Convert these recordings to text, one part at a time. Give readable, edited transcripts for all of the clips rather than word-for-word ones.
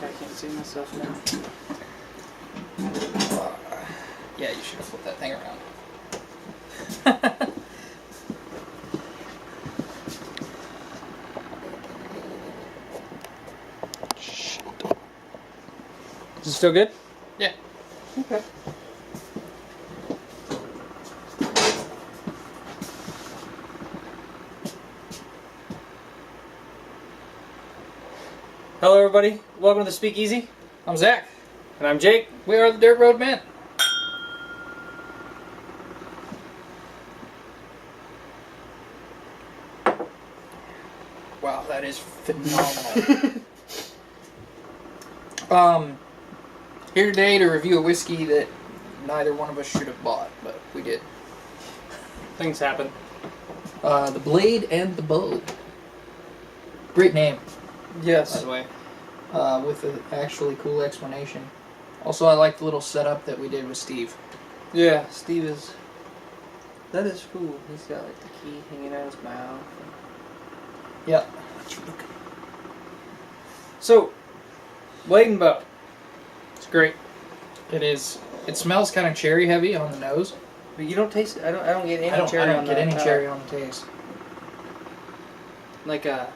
I can't see myself now. Yeah, you should have flipped that thing around. Shit. Is it still good? Yeah. Okay. Hello everybody, welcome to the Speakeasy. I'm Zach. And I'm Jake. We are the Dirt Road Men. Wow, that is phenomenal. Here today to review a whiskey that neither one of us should have bought, but we did. Things happen. The Blade and the Bow. Great name, by Yes. the way, with an actually cool explanation. Also, I like the little setup that we did with Steve. Yeah, Steve is... That is cool. He's got like the key hanging out his mouth. Yep. So, Blade and Bow. It's great. It is. It smells kind of cherry heavy on the nose. But you don't taste it. I don't get any I don't cherry get any cherry on the taste. Like a...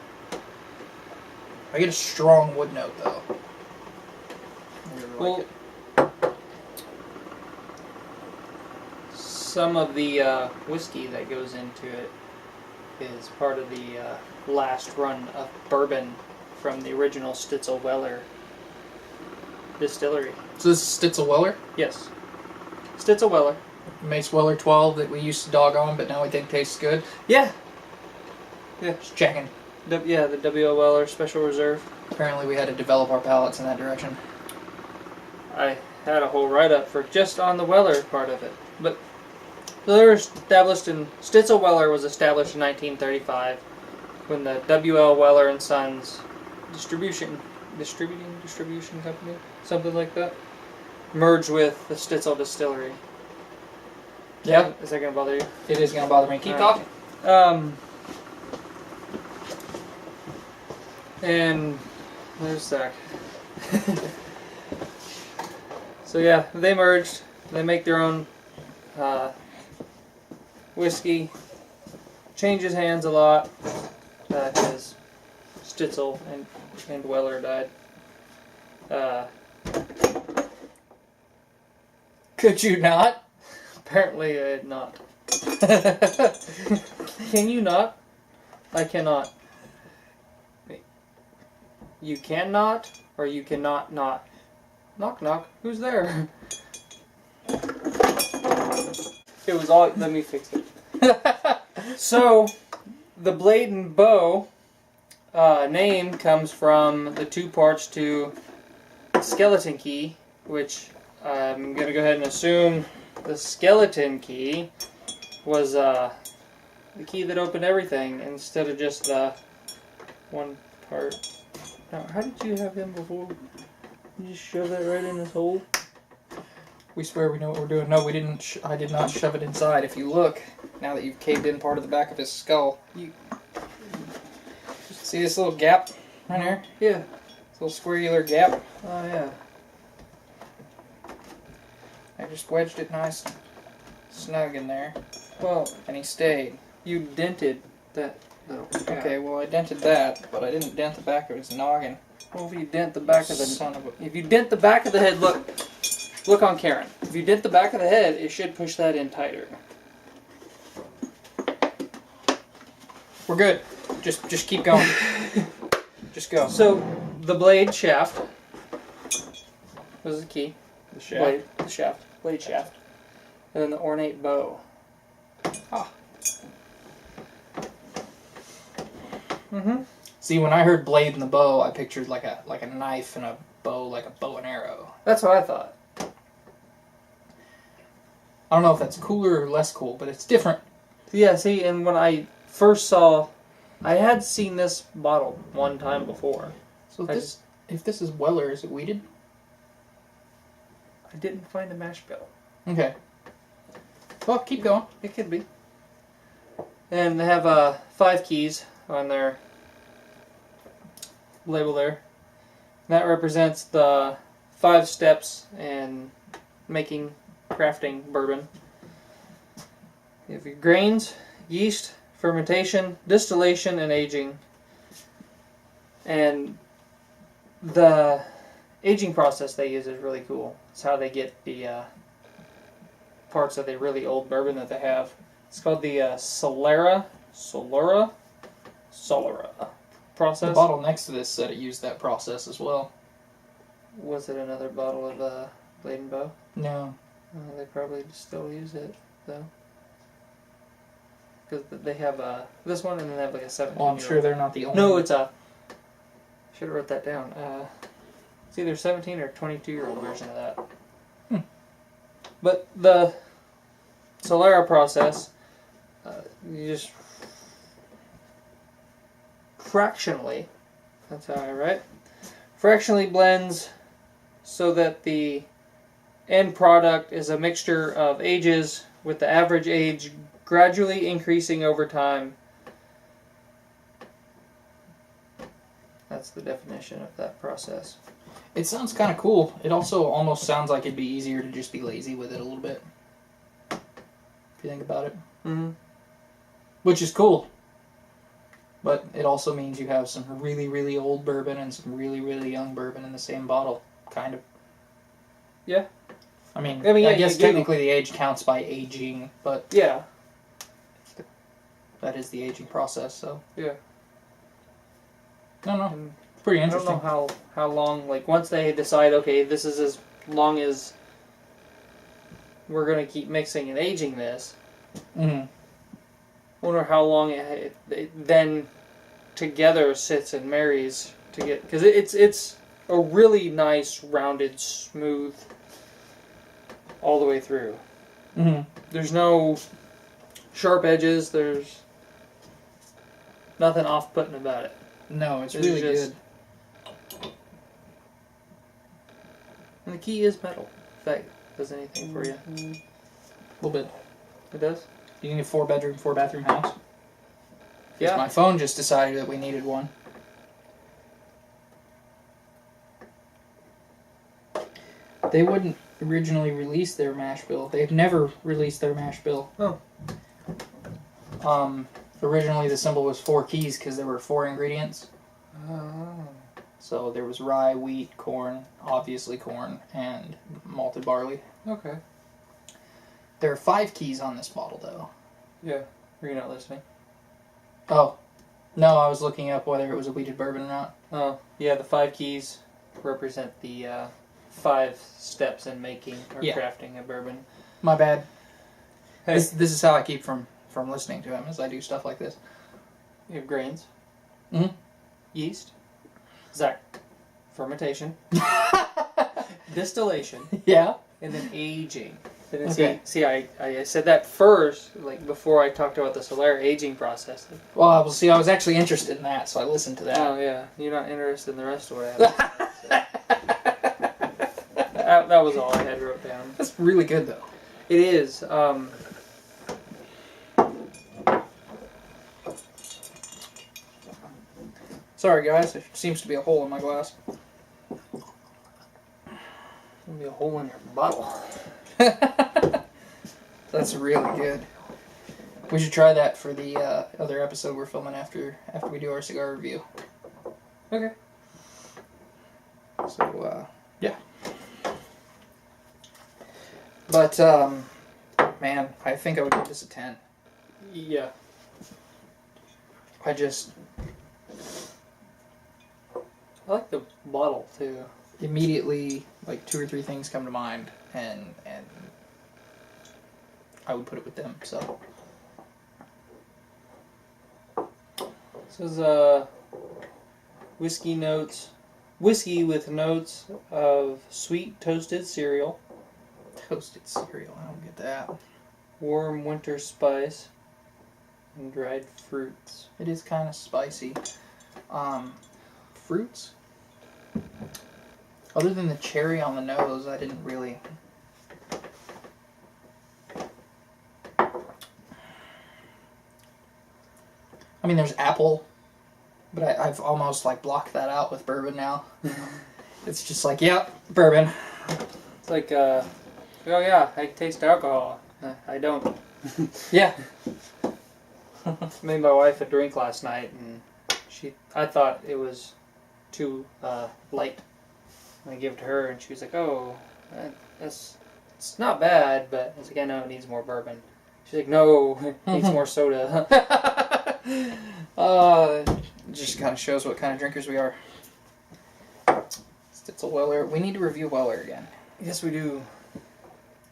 I get a strong wood note though. I really Well, like it. some of the whiskey that goes into it is part of the last run of bourbon from the original Stitzel Weller distillery. So this is Stitzel Weller, Yes. Stitzel Weller. Mace Weller 12 that we used to dog on, but now we think tastes good. Yeah. Yeah. Just checking. Yeah, the W.O. Weller Special Reserve. Apparently we had to develop our palates in that direction. I had a whole write-up for just on the Weller part of it. But they were established in... Stitzel Weller was established in 1935 when the W.L. Weller and Sons distribution company, something like that, merged with the Stitzel Distillery. Yeah, Is that going to bother you? it is going to bother me. Keep Alright. talking. And there's Zach. So yeah, they merged. They make their own whiskey. Changes hands a lot because Stitzel and Weller died. Could you not? Apparently I had not. Can you not? I cannot. Wait. You cannot, or you cannot not. Knock knock. Who's there? It was all. Let me fix it. So, the Blade and Bow name comes from the two parts to skeleton key, which I'm gonna go ahead and assume the skeleton key was the key that opened everything instead of just the one part. Now, how did you have him before? You just shove that right in his hole? We swear we know what we're doing. No, we didn't. I did not shove it inside. If you look, now that you've caved in part of the back of his skull, you see this little gap right here? Yeah. This little squirrular gap. Oh, yeah. I just wedged it nice and snug in there, Well, and he stayed. you dented that little gap. Okay, well I dented that, but I didn't dent the back of his noggin. Well, if you dent the back of the... Son of a... If you dent the back of the head, look on Karen. If you dent the back of the head, it should push that in tighter. We're good. Just keep going. Just go. So, the blade shaft was the key. The shaft. Blade shaft. And then the ornate bow. Ah. Mm-hmm. See, when I heard blade and the bow, I pictured like a knife and a bow, like a bow and arrow. That's what I thought. I don't know if that's cooler or less cool, but it's different. Yeah, see, and when I first saw... I had seen this bottle one time before. So if this is Weller, is it weeded? I didn't find a mash bill. Okay. Well, keep going. It could be. And they have 5 keys on their label there. That represents the 5 steps in making, crafting bourbon. You have your grains, yeast, fermentation, distillation, and aging. And the aging process they use is really cool. It's how they get the parts of the really old bourbon that they have. It's called the Solera process. The bottle next to this said it used that process as well. Was it another bottle of Bladen Bow? No. They probably still use it, though. Because they have this one and then they have like a 17. Well, I'm sure they're not the only. No, it's a... Should have wrote that down. It's either 17 or 22-year-old version of that. But the Solera process, you just fractionally, that's how I write, fractionally blends so that the end product is a mixture of ages with the average age gradually increasing over time. That's the definition of that process. It sounds kind of cool. It also almost sounds like it'd be easier to just be lazy with it a little bit. If you think about it. Mm-hmm. Which is cool. But it also means you have some really, really old bourbon and some really, really young bourbon in the same bottle. Kind of. Yeah. I mean yeah, I guess you do. technically the age counts by aging, but Yeah. that is the aging process, so. Yeah. No, And it's pretty I don't interesting. know how long, like, once they decide, okay, this is as long as we're going to keep mixing and aging this, Mm-hmm. I wonder how long it then together sits and marries to get, because it's a really nice, rounded, smooth, all the way through. Mm-hmm. There's no sharp edges, there's nothing off-putting about it. No, it's It's really just- good. And the key is metal, if that does anything for you. A little bit. It does? You need a 4-bedroom, 4-bathroom house? Yeah. My phone just decided that we needed one. They wouldn't originally release their mash bill. They've never released their mash bill. Oh. Originally the symbol was 4 keys because there were 4 ingredients. Oh. So there was rye, wheat, corn, obviously corn, and malted barley. Okay. There are 5 keys on this bottle, though. Yeah. Were you not listening? Oh. No, I was looking up whether it was a wheated bourbon or not. Oh. Yeah, the 5 keys represent the 5 steps in making or Yeah. crafting a bourbon. My bad. Hey, This is how I keep from listening to him, as I do stuff like this. you have grains. Mhm. Yeast. Zach. Fermentation. Distillation. Yeah. And then aging. And then Okay. see, I said that first, like before I talked about the Solera aging process. Well, I was actually interested in that, so I listened to that. Oh yeah, you're not interested in the rest of what I have. That was all I had wrote down. That's really good, though. It is. Sorry, guys. There seems to be a hole in my glass. There'll be a hole in your bottle. That's really good. We should try that for the other episode we're filming after we do our cigar review. Okay. So, yeah. But, man, I think I would give this a 10. Yeah. I just I like the bottle too. immediately, like, 2 or 3 things come to mind, and I would put it with them, so. This is whiskey notes. Whiskey with notes of sweet toasted cereal, Toasted cereal, I don't get that. warm winter spice, and dried fruits. It is kind of spicy. Fruits? Other than the cherry on the nose, I didn't really... I mean, there's apple, but I've almost, like, blocked that out with bourbon now. It's just like, yeah, bourbon. It's like, oh yeah, I taste alcohol. I don't. Yeah. Made my wife a drink last night, and I thought it was too light. And I gave it to her, and she was like, "Oh, it's not bad, but I was like, I know it needs more bourbon." She's like, "No, it needs more soda." It just kind of shows what kind of drinkers we are. It's a Weller. We need to review Weller again. Yes, we do.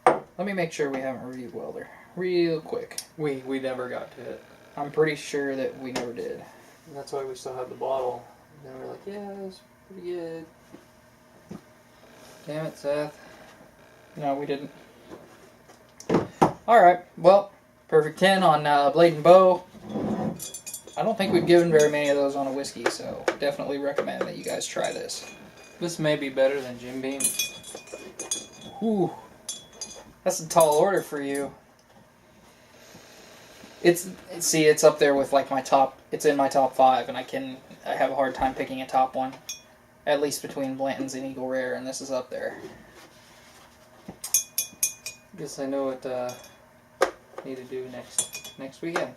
Let me make sure we haven't reviewed Weller real quick. We never got to it. I'm pretty sure that we never did. And that's why we still have the bottle. And then we're like, yeah, it was pretty good. Damn it, Seth. No, we didn't. Alright, well, perfect 10 on Blade and Bow. I don't think we've given very many of those on a whiskey, so definitely recommend that you guys try this. This may be better than Jim Beam. Ooh, that's a tall order for you. It's up there with like my top. It's in my top 5, and I have a hard time picking a top one. At least between Blanton's and Eagle Rare, and this is up there. Guess I know what I need to do next weekend.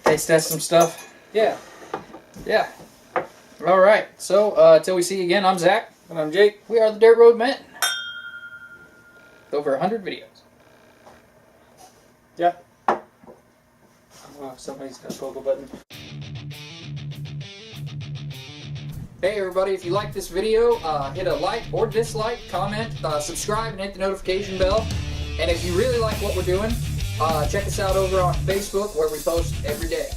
Taste test some stuff. Yeah. Yeah. All right. So until we see you again, I'm Zach. And I'm Jake. We are the Dirt Road Men. Over 100 videos. Yeah. Oh, somebody's got a pogo button. Hey everybody, if you like this video, hit a like or dislike, comment, subscribe, and hit the notification bell. And if you really like what we're doing, check us out over on Facebook, where we post every day.